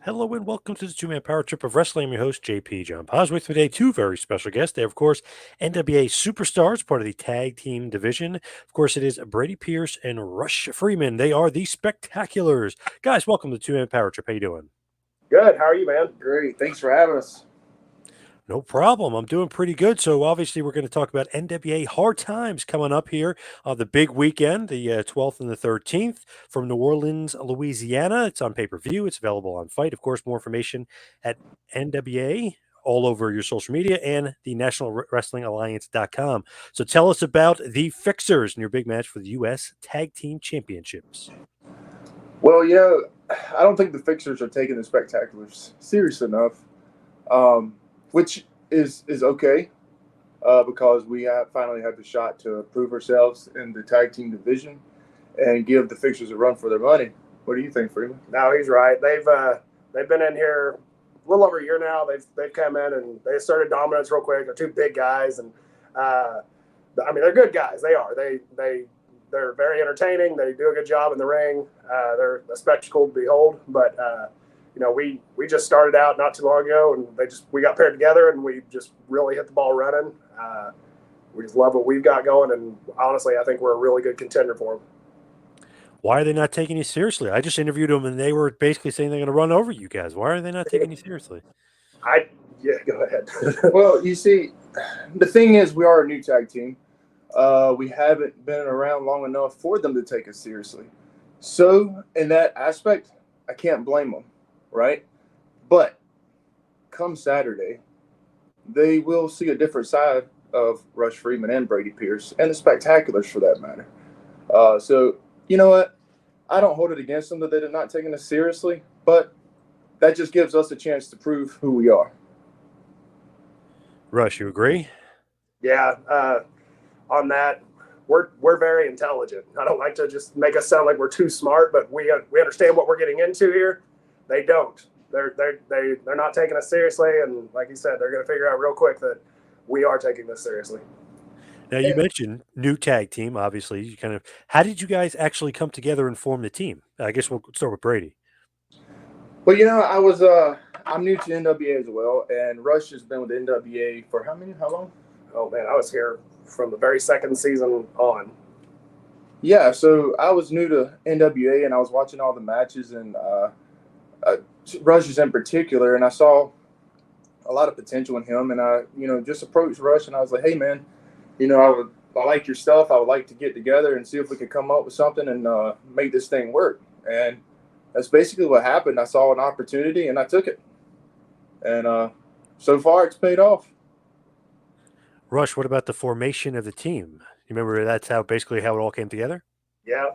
Hello and welcome to the two-man power trip of wrestling. I'm your host, JP John Paz. With me today, two very special guests. They're, of course, NWA superstars, part of the tag team division. Of course, it is Brady Pierce and Rush Freeman. They are the Spectaculars. Guys, welcome to the two-man power trip. How you doing? Good. How are you, man? Great. Thanks for having us. No problem. I'm doing pretty good. So obviously, we're going to talk about NWA Hard Times coming up here on the big weekend, the 12th and the 13th from New Orleans, Louisiana. It's on pay-per-view. It's available on Fight. Of course, more information at NWA all over your social media and the National Wrestling Alliance.com. So tell us about the Fixers and your big match for the U.S. Tag Team Championships. Well, I don't think the Fixers are taking the Spectaculars serious enough, which is okay because we finally had the shot to prove ourselves in the tag team division and give the Fixers a run for their money. What do you think, Freeman? No, he's right. They've been in here a little over a year now. They've come in and they started dominance real quick. They're two big guys, and they're good guys. They are. They're very entertaining. They do a good job in the ring. They're a spectacle to behold. But we just started out not too long ago, and we got paired together, and we just really hit the ball running. We just love what we've got going, and honestly, I think we're a really good contender for them. Why are they not taking you seriously? I just interviewed them, and they were basically saying they're going to run over you guys. Why are they not taking you seriously? Go ahead. Well, you see, the thing is, we are a new tag team. We haven't been around long enough for them to take us seriously. So, in that aspect, I can't blame them, right? But come Saturday, they will see a different side of Rush Freeman and Brady Pierce and the Spectaculars for that matter. So, you know what? I don't hold it against them that they're not taking us seriously, but that just gives us a chance to prove who we are. Rush, you agree? Yeah. On that, we're very intelligent. I don't like to just make us sound like we're too smart, but we understand what we're getting into here. They don't. They're not taking us seriously, and like you said, they're going to figure out real quick that we are taking this seriously. Now, you mentioned new tag team, obviously. How did you guys actually come together and form the team? I guess we'll start with Brady. Well, I'm new to NWA as well, and Rush has been with NWA for how long? Oh man, I was here from the very second season on. Yeah, so I was new to NWA, and I was watching all the matches, and Rush's in particular, and I saw a lot of potential in him, and I, just approached Rush, and I was like, hey man, I like your stuff. I would like to get together and see if we could come up with something and make this thing work. And that's basically what happened. I saw an opportunity and I took it. And so far it's paid off. Rush, what about the formation of the team? You remember that's basically how it all came together? Yeah,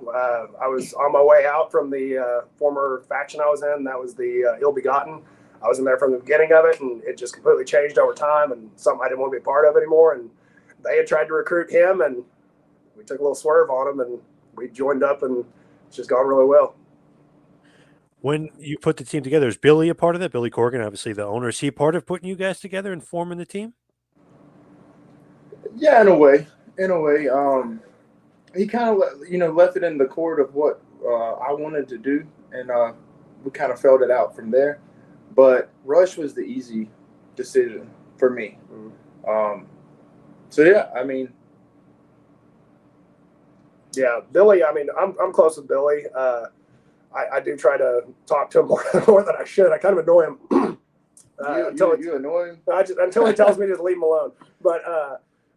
I was on my way out from the former faction I was in. That was the Ill Begotten. I was in there from the beginning of it, and it just completely changed over time, and something I didn't want to be a part of anymore. And they had tried to recruit him, and we took a little swerve on him, and we joined up, and it's just gone really well. When you put the team together, is Billy a part of that? Billy Corgan, obviously the owner. Is he part of putting you guys together and forming the team? Yeah, in a way. He kind of, left it in the court of what I wanted to do, and we kind of felt it out from there. But Rush was the easy decision for me. So yeah, yeah, Billy. I'm close with Billy. I do try to talk to him more than I should. I kind of annoy him. You annoy him? Until he tells me to leave him alone. But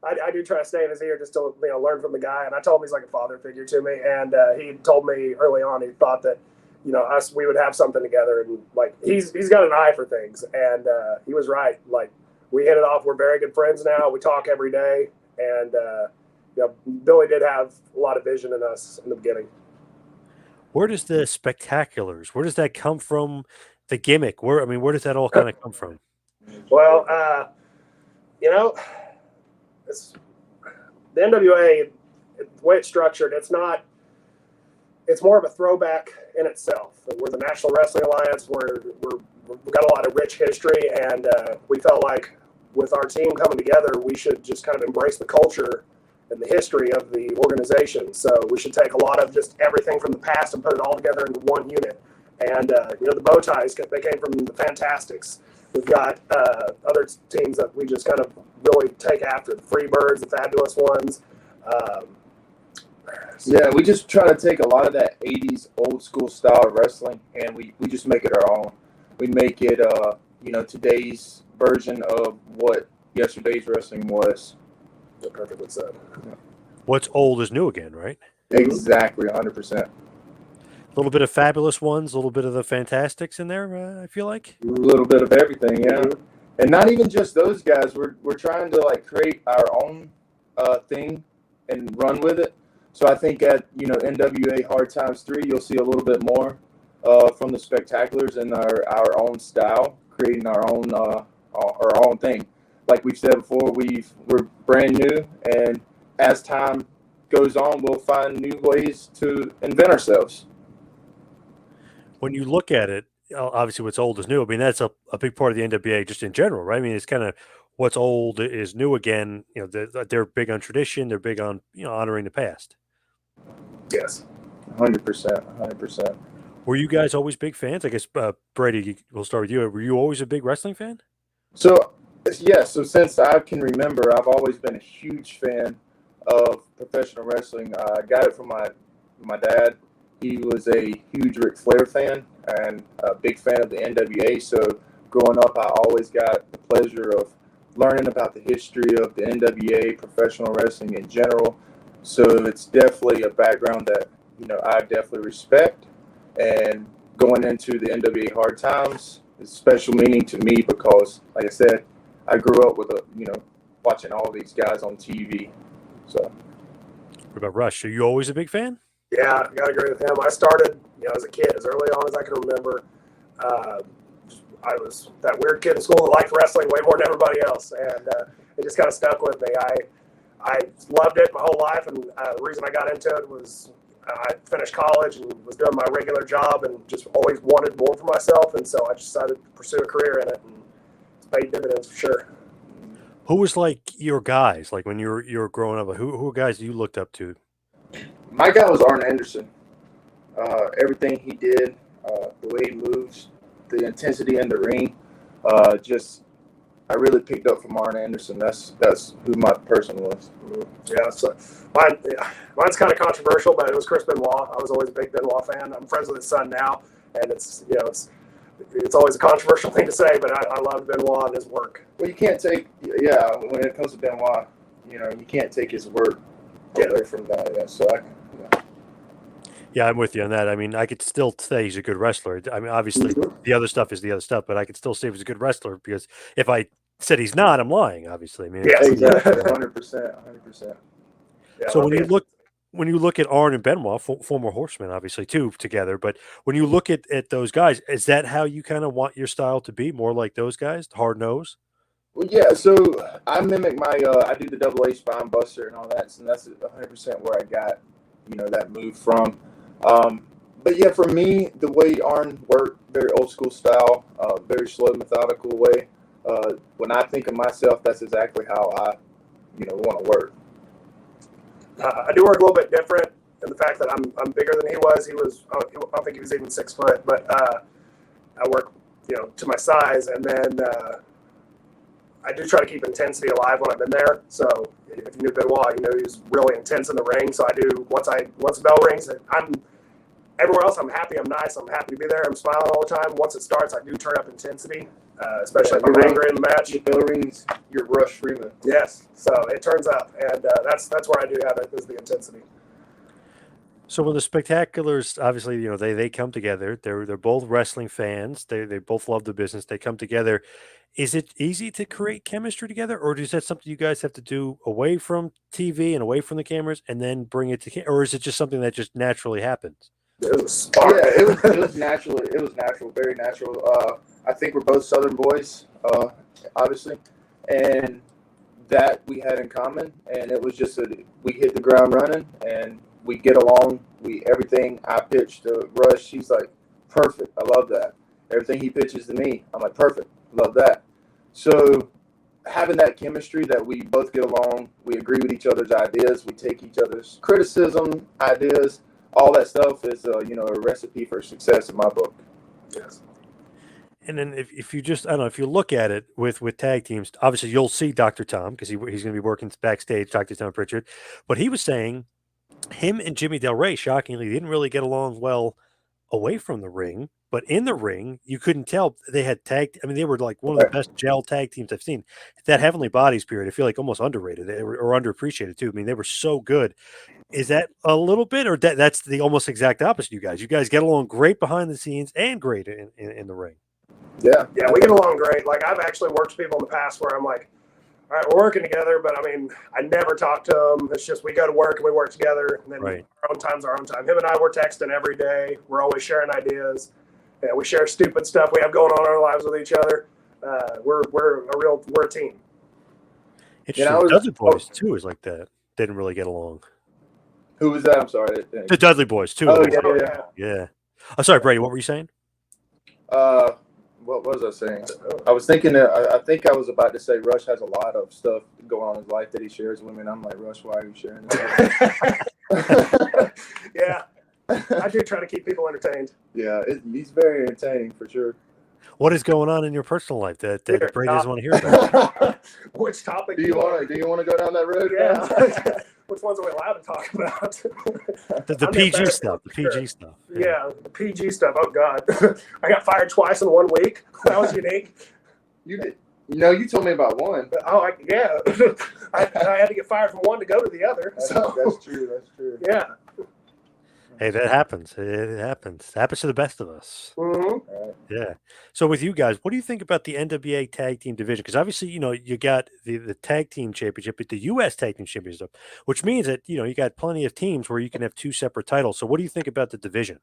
I do try to stay in his ear just to learn from the guy. And I told him he's like a father figure to me. And he told me early on he thought that we would have something together. And like he's got an eye for things. And he was right. Like we hit it off. We're very good friends now. We talk every day. And Billy did have a lot of vision in us in the beginning. Where does the Spectaculars? Where does that come from? The gimmick? Where does that all kind of come from? Well, it's the NWA. The way it's structured, it's not. It's more of a throwback in itself. We're the National Wrestling Alliance. We've got a lot of rich history, and we felt like with our team coming together, we should just kind of embrace the culture and the history of the organization. So we should take a lot of just everything from the past and put it all together into one unit. And the bow ties, they came from the Fantastics. We've got other teams that we just kind of really take after, the Freebirds, the Fabulous Ones. Yeah, we just try to take a lot of that 80s old school style of wrestling, and we just make it our own. We make it, today's version of what yesterday's wrestling was. Perfectly said. What's old is new again, right? Exactly, 100%. A little bit of Fabulous Ones, a little bit of the Fantastics in there, I feel like. A little bit of everything, yeah. And not even just those guys. We're trying to create our own thing and run with it. So I think at NWA Hard Times 3, you'll see a little bit more from the Spectaculars and our own style, creating our own thing. Like we've said before, we're brand new, and as time goes on, we'll find new ways to invent ourselves. When you look at it, obviously what's old is new. I mean, that's a big part of the NWA just in general, right? I mean, it's kind of what's old is new again. They're big on tradition. They're big on, honoring the past. Yes. 100%. 100%. Were you guys always big fans? I guess, Brady, we'll start with you. Were you always a big wrestling fan? So, yeah, so since I can remember, I've always been a huge fan of professional wrestling. I got it from my dad. He was a huge Ric Flair fan and a big fan of the NWA. So growing up, I always got the pleasure of learning about the history of the NWA, professional wrestling in general. So it's definitely a background that, I definitely respect. And going into the NWA Hard Times is special meaning to me because, like I said, I grew up with watching all these guys on TV. So, What about Rush? Are you always a big fan? Yeah, I gotta agree with him. I started, as a kid, as early on as I can remember. I was that weird kid in school that liked wrestling way more than everybody else, and it just kind of stuck with me. I loved it my whole life, and the reason I got into it was I finished college and was doing my regular job, and just always wanted more for myself, and so I decided to pursue a career in it, and it's paid dividends for sure. Who was like your guys? Like when you were growing up, who were guys you looked up to? my guy was Arn Anderson. Everything he did, the way he moves, the intensity in the ring, I really picked up from Arn Anderson. That's who my person was. Yeah, so mine's kind of controversial, but it was Chris Benoit. I was always a big Benoit fan. I'm friends with his son now, and it's always a controversial thing to say, but I love Benoit and his work. Well, you can't take when it comes to Benoit, you can't take his work away from that. Yeah, so Yeah, I'm with you on that. I mean, I could still say he's a good wrestler. I mean, obviously, the other stuff is the other stuff, but I could still say he's a good wrestler because if I said he's not, I'm lying. Obviously, I mean, Yeah, exactly, 100%. Yeah, so when you look at Arn and Benoit, former Horsemen, obviously too together, but when you look at those guys, is that how you kind of want your style to be? More like those guys, hard nose? Well, yeah. So I mimic I do the double A spine buster and all that, and that's 100% where I got that move from. But yeah, for me, the way Arn worked, very old school style, very slow, methodical way. When I think of myself, that's exactly how I, want to work. I do work a little bit different in the fact that I'm bigger than he was. He was I don't think he was even 6 foot, but I work to my size, and then I do try to keep intensity alive when I've been there. So if you knew Benoit, he was really intense in the ring. So I do once the bell rings, I'm everywhere else. I'm happy. I'm nice. I'm happy to be there. I'm smiling all the time. Once it starts, I do turn up intensity, especially if I'm angry in the match. Your bell rings, you're Rush Freeman. Yes, so it turns up, and that's where I do have it, is the intensity. So when the Spectaculars, obviously, they come together. They're both wrestling fans. They both love the business. They come together. Is it easy to create chemistry together, or is that something you guys have to do away from TV and away from the cameras, and then bring it to, or is it just something that just naturally happens? It was spark. Yeah, it was natural. It was natural, very natural. I think we're both Southern boys, obviously, and that we had in common. And it was just we hit the ground running, and we get along. Everything I pitched to Rush, he's like, perfect. I love that. Everything he pitches to me, I'm like, perfect. Love that. So having that chemistry that we both get along, we agree with each other's ideas, we take each other's criticism, ideas, all that stuff is, a recipe for success in my book. Yes. And then if you just, I don't know, if you look at it with tag teams, obviously you'll see Dr. Tom because he's going to be working backstage, Dr. Tom Pritchard. But he was saying him and Jimmy Del Rey, shockingly, didn't really get along well away from the ring. But in the ring, you couldn't tell they had tag. I mean, they were like one of the best gel tag teams I've seen. That Heavenly Bodies period, I feel like almost underrated or underappreciated too. I mean, they were so good. Is that a little bit, or that's the almost exact opposite? You guys get along great behind the scenes and great in the ring. Yeah. Yeah, we get along great. Like, I've actually worked with people in the past where I'm like, all right, we're working together, but I mean, I never talk to them. It's just we go to work and we work together, and then Right. our own time's our own time. Him and I, we're texting every day. We're always sharing ideas. Yeah, we share stupid stuff we have going on in our lives with each other. We're a team. Interesting. Dudley Boys too is like that. They didn't really get along. Who was that? I'm sorry. The Dudley Boys too. Oh, yeah. I'm sorry, Brady. What were you saying? What was I saying? I was thinking that I think I was about to say Rush has a lot of stuff going on in his life that he shares with me, and I'm like, Rush, why are you sharing that? Yeah, I do try to keep people entertained. Yeah, he's very entertaining for sure. What is going on in your personal life that Brady doesn't want to hear about? Which topic do you want to go down that road? Yeah. Which ones are we allowed to talk about? The PG stuff. The PG stuff. Yeah, the PG stuff. Oh God, I got fired twice in 1 week. That was unique. You did. You told me about one. Oh, yeah. I had to get fired from one to go to the other. That's true. That's true. Yeah. Hey, that happens. It happens. It happens to the best of us. Mm-hmm. Right. Yeah. So with you guys, what do you think about the NWA tag team division? Because obviously, you got the tag team championship, but the U.S. tag team championship, which means that, you got plenty of teams where you can have 2 separate titles. So what do you think about the division?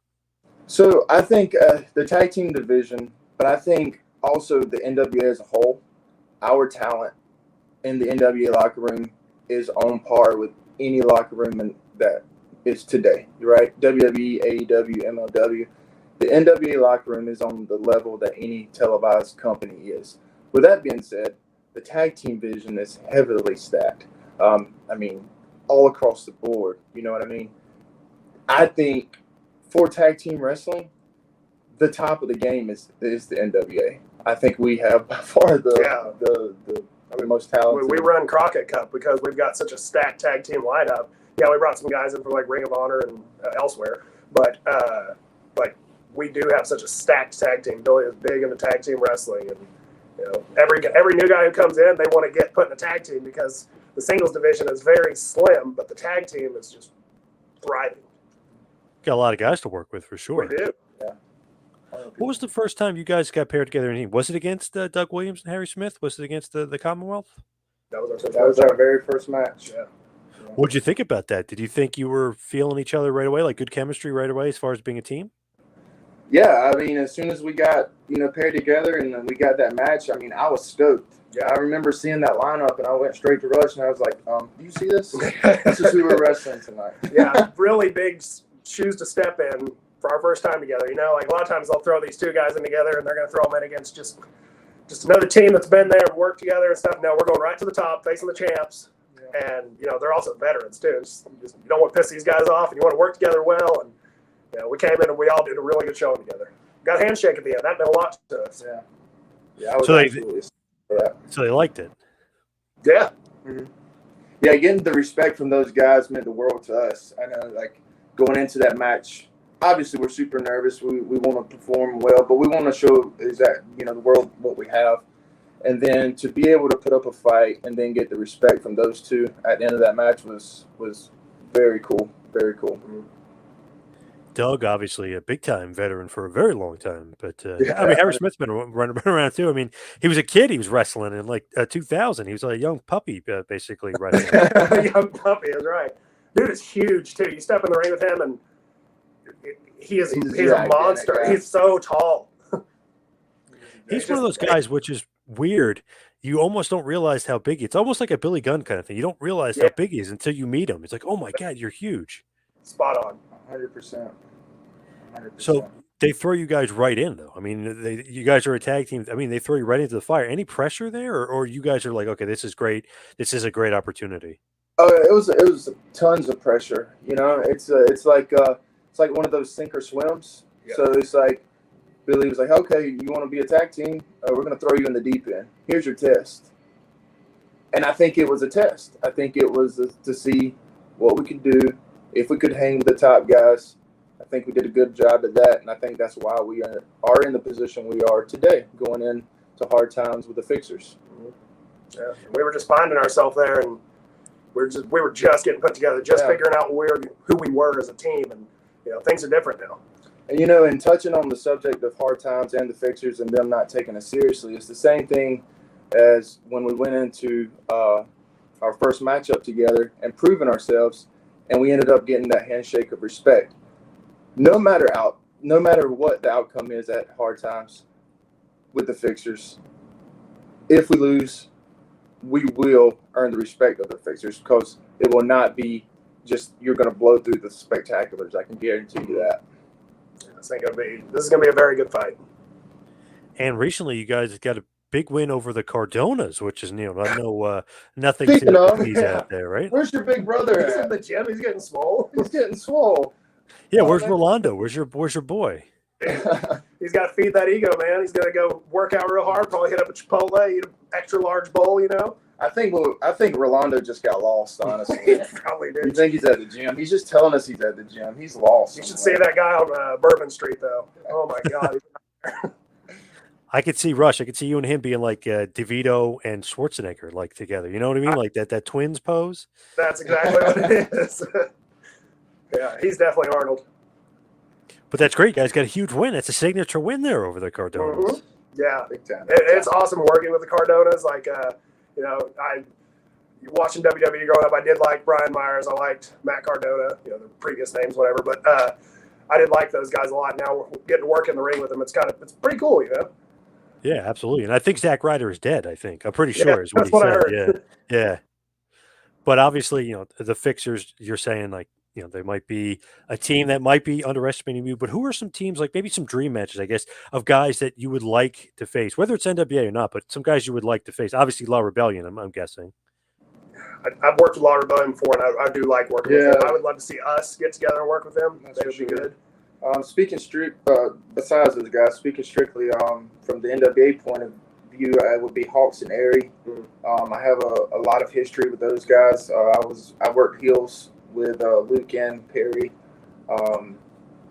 So I think the tag team division, but I think also the NWA as a whole, our talent in the NWA locker room is on par with any locker room that is today, right? WWE, AEW, MLW. The NWA locker room is on the level that any televised company is. With that being said, the tag team division is heavily stacked. I mean, all across the board. You know what I mean? I think for tag team wrestling, the top of the game is the NWA. I think we have by far the most talented. We run Crockett Cup because we've got such a stacked tag team lineup. Yeah, we brought some guys in from like Ring of Honor and elsewhere, but we do have such a stacked tag team. Billy is big into tag team wrestling, and every new guy who comes in, they want to get put in a tag team because the singles division is very slim, but the tag team is just thriving. Got a lot of guys to work with for sure. We do. Yeah. What was the first time you guys got paired together in a team? Was it against Doug Williams and Harry Smith? Was it against the Commonwealth? That was our very first match. Yeah. What'd you think about that? Did you think you were feeling each other right away, like good chemistry right away as far as being a team? Yeah, I mean, as soon as we got, paired together and we got that match, I mean, I was stoked. Yeah, I remember seeing that lineup, and I went straight to Rush, and I was like, do you see this? This is who we're wrestling tonight. Yeah, really big shoes to step in for our first time together. Like a lot of times they'll throw these 2 guys in together, and they're going to throw them in against just another team that's been there and worked together and stuff. No, we're going right to the top, facing the champs. Yeah. And, they're also veterans, too. You don't want to piss these guys off, and you want to work together well. And, we came in and we all did a really good showing together. Got a handshake at the end. That meant a lot to us. Yeah. Yeah. So they liked it. Yeah. Mm-hmm. Yeah, getting the respect from those guys meant the world to us. I know, like, going into that match, obviously we're super nervous. We want to perform well, but we want to show the world what we have. And then to be able to put up a fight and then get the respect from those 2 at the end of that match was very cool. Very cool. Mm-hmm. Doug, obviously a big-time veteran for a very long time, but I mean, Harry Smith's been running around too. I mean, he was a kid. He was wrestling in like 2000. He was a young puppy, basically wrestling. A young puppy, that's right. Dude is huge too. You step in the ring with him, and he's a monster. He's so tall. He's one of those guys, which is weird. You almost don't realize how big he is. It's almost like a Billy Gunn kind of thing. You don't realize how big he is until you meet him. It's like, oh my God, you're huge. Spot on. 100%. So they throw you guys right in, though. I mean, you guys are a tag team. I mean, they throw you right into the fire. Any pressure there, or you guys are like, okay, this is great. This is a great opportunity. Oh, it was tons of pressure. It's like one of those sink or swims. Yeah. So it's like Billy was like, okay, you want to be a tag team? We're going to throw you in the deep end. Here's your test. And I think it was a test. I think it was to see what we could do, if we could hang with the top guys. I think we did a good job at that, and I think that's why we are in the position we are today, going into hard times with the Fixers. Yeah, we were just finding ourselves there, and we were just getting put together, just figuring out who we were as a team, and things are different now. And and touching on the subject of hard times and the Fixers and them not taking us seriously, it's the same thing as when we went into our first matchup together and proving ourselves, and we ended up getting that handshake of respect. No matter what the outcome is at hard times with the Fixers, if we lose, we will earn the respect of the Fixers, because it will not be just you're going to blow through the spectaculars. I can guarantee you that. This is going to be a very good fight. And recently, you guys got a big win over the Cardonas, which is nothing Speaking to of, tease out there, right? Where's your big brother He's in at? the gym. He's getting swole. He's getting swole. Yeah, where's Rolando? Where's your boy? He's got to feed that ego, man. He's going to go work out real hard, probably hit up a Chipotle, eat an extra large bowl, I think Rolando just got lost, honestly. He probably did. You think he's at the gym? He's just telling us he's at the gym. He's lost. You should see that guy on Bourbon Street, though. Oh, my God. I could see Rush. I could see you and him being like DeVito and Schwarzenegger, like together. You know what I mean? Like that twins pose. That's exactly what it is. Yeah, he's definitely Arnold. But that's great, guys. Got a huge win. That's a signature win there over the Cardonas. Mm-hmm. Yeah, Big time. It's awesome working with the Cardonas. Like, I watching WWE growing up, I did like Brian Myers. I liked Matt Cardona. The previous names, whatever. But I did like those guys a lot. Now we're getting to work in the ring with them. It's pretty cool, Yeah, absolutely. And I think Zack Ryder is dead. I'm pretty sure is what that's he what I said. heard. Yeah. But obviously, the Fixers, you're saying like, they might be a team that might be underestimating you, but who are some teams, like maybe some dream matches, I guess, of guys that you would like to face, whether it's NWA or not, but some guys you would like to face? Obviously, La Rebellion, I'm guessing. I've worked with La Rebellion before, and I do like working with them. I would love to see us get together and work with them. They would be good. Besides those guys, speaking strictly from the NWA point of view, it would be Hawks and Airy. I have a lot of history with those guys. I worked heels with Luke and Perry.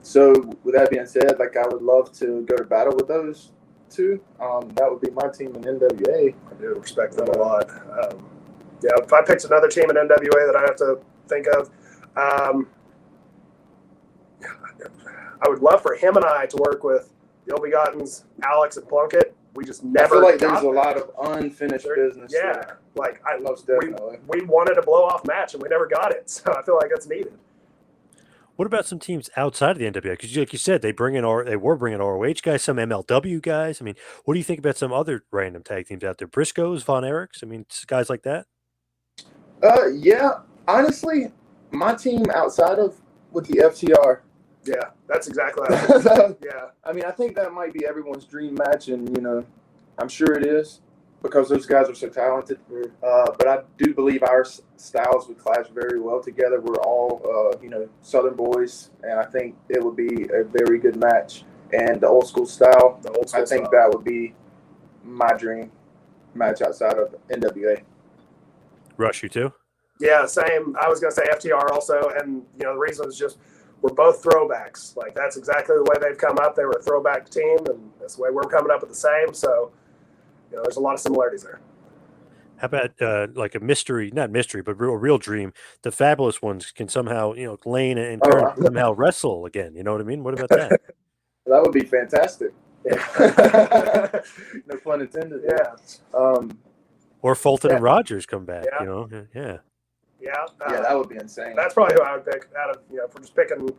So with that being said, like I would love to go to battle with those two. That would be my team in NWA. I do respect them a lot. If I picked another team in NWA that I have to think of, I would love for him and I to work with the Ill-Begottens, Alex and Plunkett. We just never. I feel like there's a lot of unfinished business. Yeah, there. like most definitely. We wanted a blow-off match and we never got it, so I feel like that's needed. What about some teams outside of the NWA? Because like you said, they were bringing ROH guys, some MLW guys. I mean, what do you think about some other random tag teams out there? Briscoes, Von Erichs? I mean, guys like that? Yeah, honestly, my team outside of with the FTR. Yeah, that's exactly what yeah. I mean, I think that might be everyone's dream match, and I'm sure it is because those guys are so talented. But I do believe our styles would clash very well together. We're all, Southern boys, and I think it would be a very good match. And the old school style, I think that would be my dream match outside of NWA. Rush, you too? Yeah, same. I was going to say FTR also, and the reason is just we're both throwbacks. Like that's exactly the way they've come up. They were a throwback team, and that's the way we're coming up with the same. So, there's a lot of similarities there. How about like a mystery, not mystery, but real dream? The Fabulous Ones can somehow, Lane and Kurt somehow wrestle again. You know what I mean? What about that? That would be fantastic. Yeah. No pun intended. Yeah. Or Fulton and Rogers come back. Yeah. Yeah. Yeah, that would be insane. That's probably who I would pick out of, if we're just picking an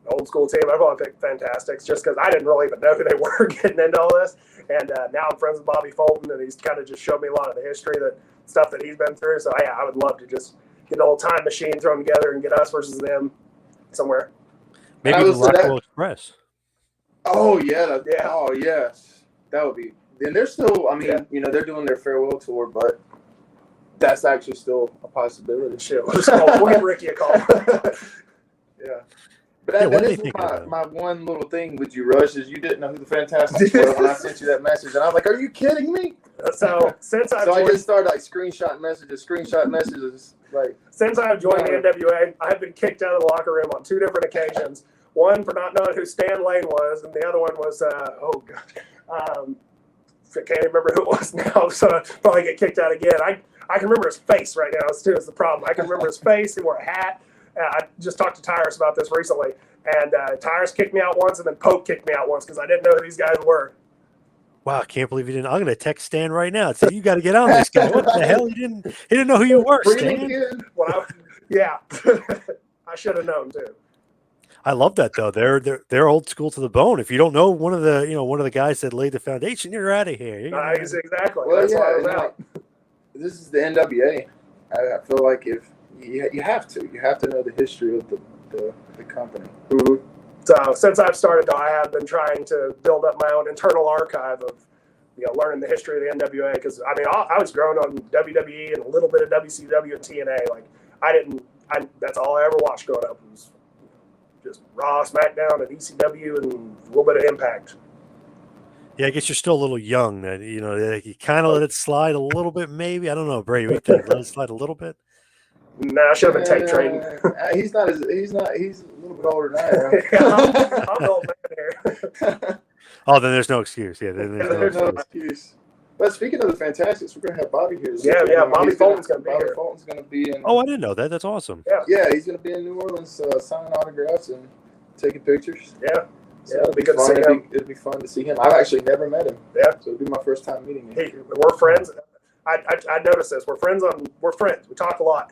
old school team, I'd probably pick Fantastics just because I didn't really even know who they were getting into all this. And now I'm friends with Bobby Fulton, and he's kind of just showed me a lot of the history, stuff that he's been through. So, yeah, I would love to just get the whole time machine thrown together and get us versus them somewhere. Maybe the Rockwell Express. Oh, yeah. Oh, yes. That would be. And they're still, they're doing their farewell tour, but that's actually still a possibility. Shit, we'll give Ricky a call. Yeah. But Yeah, what that are they is thinking about? my one little thing with you, Rush, is you didn't know who the Fantastics were when I sent you that message. And I was like, are you kidding me? So since I've So I joined, just started like screenshot messages. Like, since I've joined the NWA, I've been kicked out of the locker room on 2 different occasions. One for not knowing who Stan Lane was, and the other one was oh god, I can't even remember who it was now. So I'll probably get kicked out again. I can remember his face right now. Is the problem. I can remember his face. He wore a hat. I just talked to Tyrus about this recently, and Tyrus kicked me out once, and then Pope kicked me out once because I didn't know who these guys were. Wow, I can't believe you didn't. I'm going to text Stan right now and say you got to get on this guy. What the hell? He didn't know who you were, Stan. Well, yeah, I should have known too. I love that though. They're old school to the bone. If you don't know one of the guys that laid the foundation, you're out of here. Exactly. well, That's why I was yeah, out. this is the NWA. I feel like if you have to know the history of the company. Mm-hmm. So since I've started, though, I have been trying to build up my own internal archive of, learning the history of the NWA. Because I mean, I was growing on WWE and a little bit of WCW and TNA. Like that's all I ever watched growing up was just Raw, SmackDown, and ECW, and a little bit of Impact. Yeah, I guess you're still a little young. That you kind of let it slide a little bit, maybe. I don't know, Brady. We think let it slide a little bit. Nah, I should have been tape trading. He's a little bit older than I am. I'm the old man here. Oh, then there's no excuse. Yeah, then there's no excuse. But speaking of the Fantastics, we're gonna have Bobby here. Yeah. Bobby Fulton's gonna be here. Bobby Fulton's gonna be in. Oh, I didn't know that. That's awesome. Yeah, he's gonna be in New Orleans, signing autographs and taking pictures. Yeah. So it'll be good to see him. It'll be fun to see him. I've actually never met him. Yeah. So it'll be my first time meeting him. Hey, we're friends. I noticed this. We're friends. We talk a lot.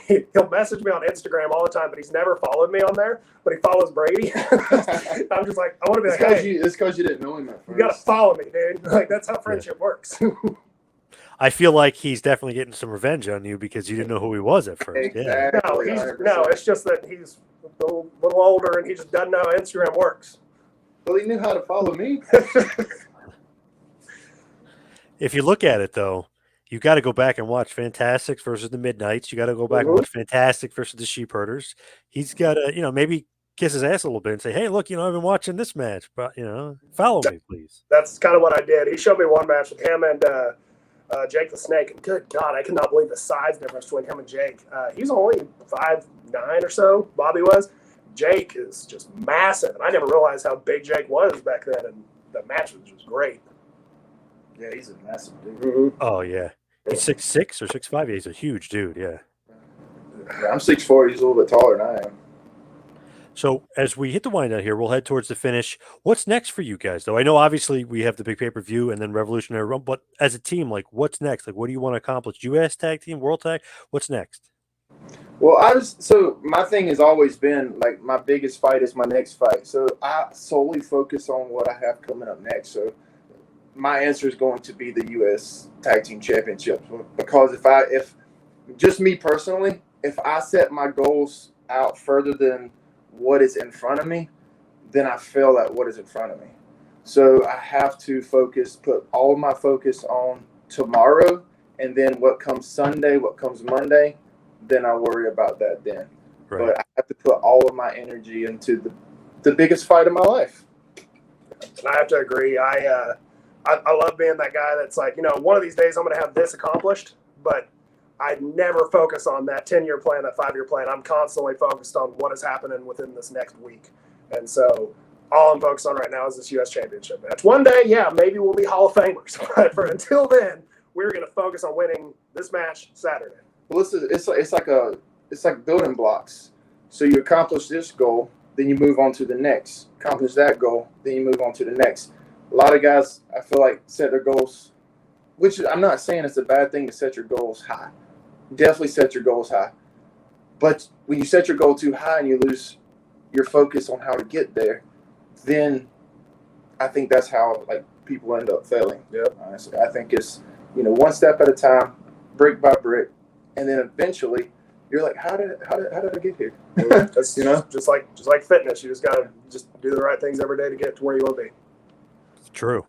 He'll message me on Instagram all the time, but he's never followed me on there. But he follows Brady. I'm just like, I want to be like, hey, it's because you didn't know him at first. You got to follow me, dude. Like that's how friendship works. I feel like he's definitely getting some revenge on you because you didn't know who he was at first. Exactly. No, it's just that he's a little older and he just doesn't know how Instagram works. Well, he knew how to follow me. If you look at it, though, you got to go back and watch Fantastics versus the Midnights. You got to go back and watch Fantastic versus the Sheepherders. He's got to, maybe kiss his ass a little bit and say, hey, look, I've been watching this match, but, follow me, please. That's kind of what I did. He showed me one match with him and Jake the Snake. And good God, I cannot believe the size difference between him and Jake. He's only 5'9" or so, Bobby was. Jake is just massive. And I never realized how big Jake was back then. And the match was just great. Yeah, he's a massive dude. Mm-hmm. Oh, yeah. He's 6'6" or 6'5". Yeah, he's a huge dude, yeah. I'm 6'4". He's a little bit taller than I am. So as we hit the wind down here, we'll head towards the finish. What's next for you guys, though? I know obviously we have the big pay-per-view and then Revolutionary Rumble, but as a team, like what's next? Like what do you want to accomplish? U.S. tag team, world tag? What's next? Well, so my thing has always been like my biggest fight is my next fight. So I solely focus on what I have coming up next. So my answer is going to be the U.S. Tag Team Championship because if just me personally, if I set my goals out further than what is in front of me, then I fail at what is in front of me. So I have to put all of my focus on tomorrow, and then what comes Sunday, what comes Monday, then I'll worry about that then. Right. But I have to put all of my energy into the biggest fight of my life. I have to agree. I love being that guy that's like, one of these days I'm going to have this accomplished, but I never focus on that 10-year plan, that 5-year plan. I'm constantly focused on what is happening within this next week. And so all I'm focused on right now is this U.S. Championship match. One day, yeah, maybe we'll be Hall of Famers. But until then, we're going to focus on winning this match Saturday. Well, it's like building blocks. So you accomplish this goal, then you move on to the next. Accomplish that goal, then you move on to the next. A lot of guys, I feel like, set their goals, which I'm not saying it's a bad thing to set your goals high. Definitely set your goals high. But when you set your goal too high and you lose your focus on how to get there, then I think that's how people end up failing. Yeah. Honestly, I think it's one step at a time, brick by brick, and then eventually you're like, how did I get here? That's just like fitness. You just gotta do the right things every day to get to where you want to be. True.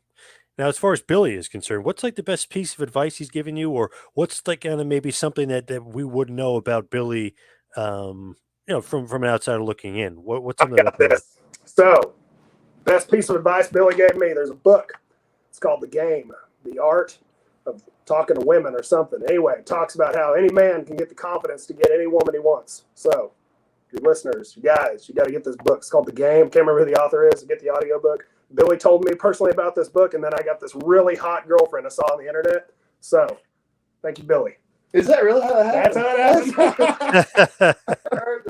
Now, as far as Billy is concerned, what's the best piece of advice he's given you, or what's kind of maybe something that we wouldn't know about Billy from an outsider looking in, what's I something got about this. So, best piece of advice Billy gave me. There's a book. It's called The Game, The Art of Talking to Women or something. Anyway, it talks about how any man can get the confidence to get any woman he wants. So, your listeners, you guys, you got to get this book. It's called The Game. Can't remember who the author is. Get the audiobook. Billy told me personally about this book, and then I got this really hot girlfriend I saw on the internet. So, thank you, Billy. Is that really how it That's happened? how it happened. I heard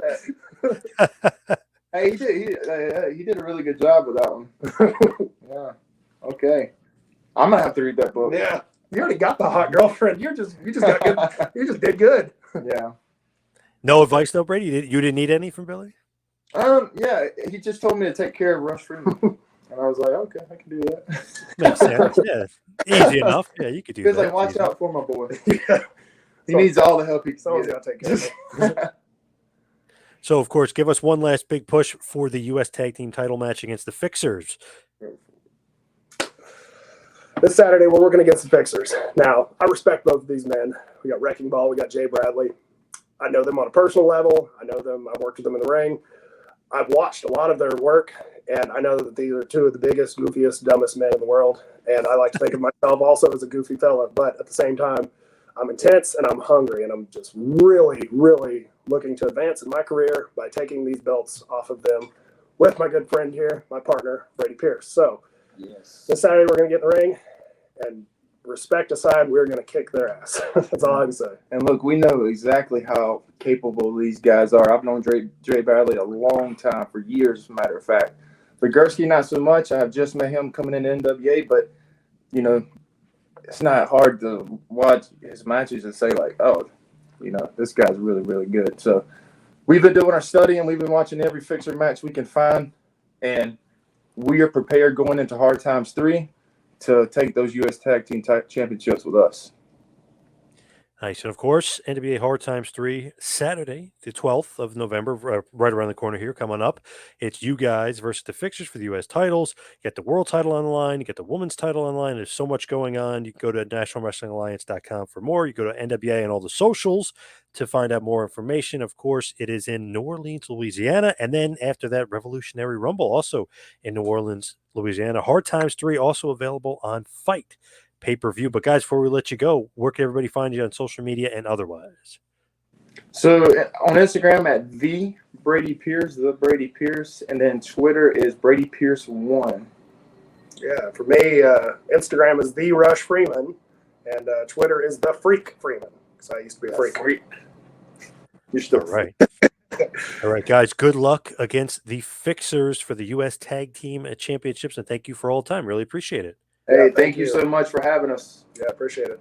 that. Hey, he did a really good job with that one. Yeah. Okay. I'm gonna have to read that book. Yeah. You already got the hot girlfriend. You just got good. You just did good. Yeah. No advice though, Brady? You didn't need any from Billy? Yeah, he just told me to take care of Rush Freeman. And I was like, okay, I can do that. Makes sense. Yeah. Easy enough. Yeah, you could do He's that. like, watch out for my boy. Yeah. He needs all the help he can Someone's get. got to take care of it. So, of course, give us one last big push for the U.S. Tag Team title match against the Fixers. This Saturday, we're working against the Fixers. Now, I respect both of these men. We got Wrecking Ball. We got Jay Bradley. I know them on a personal level. I know them. I've worked with them in the ring. I've watched a lot of their work, and I know that these are two of the biggest, goofiest, dumbest men in the world. And I like to think of myself also as a goofy fella. But at the same time, I'm intense and I'm hungry, and I'm just really, really looking to advance in my career by taking these belts off of them with my good friend here, my partner, Brady Pierce. So Yes. this Saturday, we're going to get in the ring, and respect aside, we're going to kick their ass. That's all I can say. And look, we know exactly how capable these guys are. I've known Jay Bradley a long time, for years, as a matter of fact. Gursky, not so much. I have just met him coming into NWA, but, it's not hard to watch his matches and say, like, oh, this guy's really, really good. So we've been doing our study, and we've been watching every Fixer match we can find, and we are prepared going into Hard Times 3 to take those U.S. Tag Team Championships with us. Nice. And, of course, NWA Hard Times 3, Saturday, the 12th of November, right around the corner here, coming up. It's you guys versus the Fixers for the U.S. titles. You get the world title on the line. You get the women's title on the line. There's so much going on. You can go to nationalwrestlingalliance.com for more. You go to NWA and all the socials to find out more information. Of course, it is in New Orleans, Louisiana. And then after that, Revolutionary Rumble, also in New Orleans, Louisiana. Hard Times 3, also available on Fight pay-per-view. But guys, before we let you go, where can everybody find you on social media and otherwise? So on Instagram at the Brady Pierce, and then Twitter is Brady Pierce 1. Yeah, for me, Instagram is the Rush Freeman, and Twitter is the Freak Freeman, because I used to be a freak. You're still right. All right, guys, good luck against the Fixers for the U.S. Tag Team Championships, and thank you for all the time. Really appreciate it. Hey, Yeah, thank you so much for having us. Yeah, appreciate it.